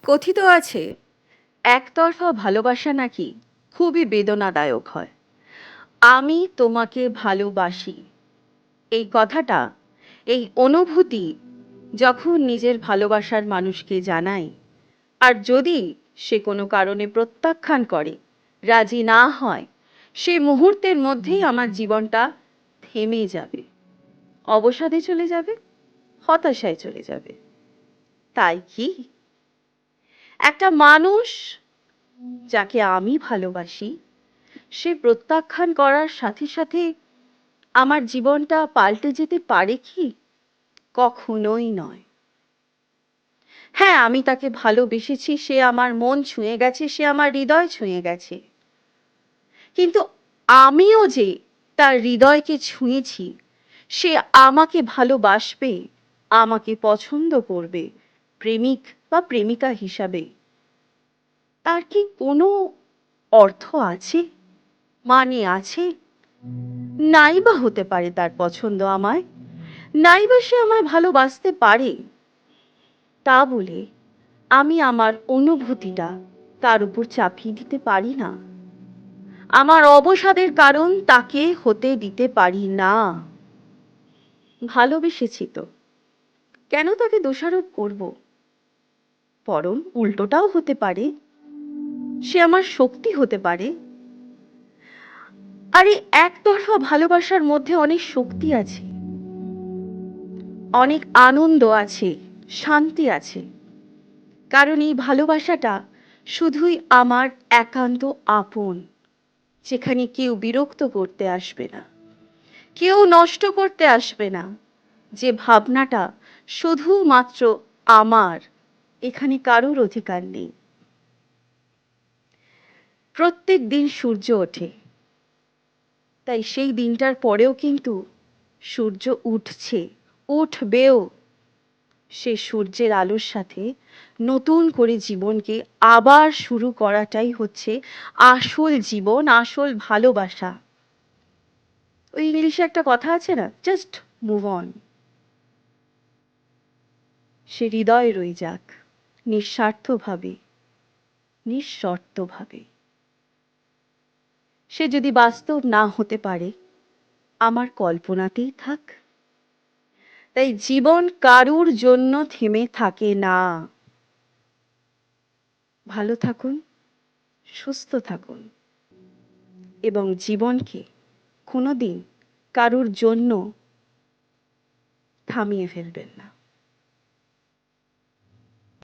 কথিত আছে একতরফা ভালোবাসা নাকি খুবই বেদনাদায়ক হয়। আমি তোমাকে ভালোবাসি, এই কথাটা, এই অনুভূতি যখন নিজের ভালোবাসার মানুষকে জানাই, আর যদি সে কোনো কারণে প্রত্যাখ্যান করে, রাজি না হয়, সে মুহূর্তের মধ্যেই আমার জীবনটা থেমে যাবে, অবসাদে চলে যাবে, হতাশায় চলে যাবে। তাই কি একটা মানুষ যাকে আমি ভালোবাসি সে প্রত্যাখ্যান করার সাথে সাথে আমার জীবনটা পাল্টে যেতে পারে কি? কখনোই নয়। হ্যাঁ, আমি তাকে ভালোবেসেছি, সে আমার মন ছুঁয়ে গেছে, সে আমার হৃদয় ছুঁয়ে গেছে, কিন্তু আমিও যে তার হৃদয়কে ছুঁয়েছি, সে আমাকে ভালোবাসবে, আমাকে পছন্দ করবে প্রেমিক বা প্রেমিকা হিসাবে, তার কি কোনো অর্থ আছে, মানে আছে? নাইবা হতে পারে তার পছন্দ আমায়, নাইবা সে আমায় ভালোবাসতে পারে, তা বলে আমি আমার অনুভূতিটা তার উপর চাপিয়ে দিতে পারি না। আমার অবসাদের কারণ তাকে হতে দিতে পারি না। ভালোবেসেছি তো, কেন তাকে দোষারোপ করব? বরং উল্টোটাও হতে পারে, সে আমার শক্তি হতে পারে। আরে একতরফা ভালোবাসার মধ্যে অনেক শক্তি আছে, অনেক আনন্দ আছে, শান্তি আছে, কারণ এই ভালোবাসাটা শুধুই আমার একান্ত আপন, যেখানে কেউ বিরক্ত করতে আসবে না, কেউ নষ্ট করতে আসবে না, যে ভাবনাটা শুধুমাত্র আমার, এখানে কারোর অধিকার নেই। প্রত্যেক দিন সূর্য ওঠে, তাই সেই দিনটার পরেও কিন্তু সূর্য উঠছে, উঠবেও। সে সূর্যের আলোর সাথে নতুন করে জীবনকে আবার শুরু করাটাই হচ্ছে আসল জীবন, আসল ভালোবাসা। ওই ইংলিশে একটা কথা আছে না, জাস্ট মুভ অন। সে হৃদয়ে রয়ে যাক, নিঃস্বার্থভাবে, নিঃশর্তভাবে। সে যদি বাস্তব না হতে পারে, আমার কল্পনাতেই থাক। তাই জীবন কারুর জন্য থেমে থাকে না। ভালো থাকুন, সুস্থ থাকুন, এবং জীবনকে কোনোদিন কারুর জন্য থামিয়ে ফেলবেন না।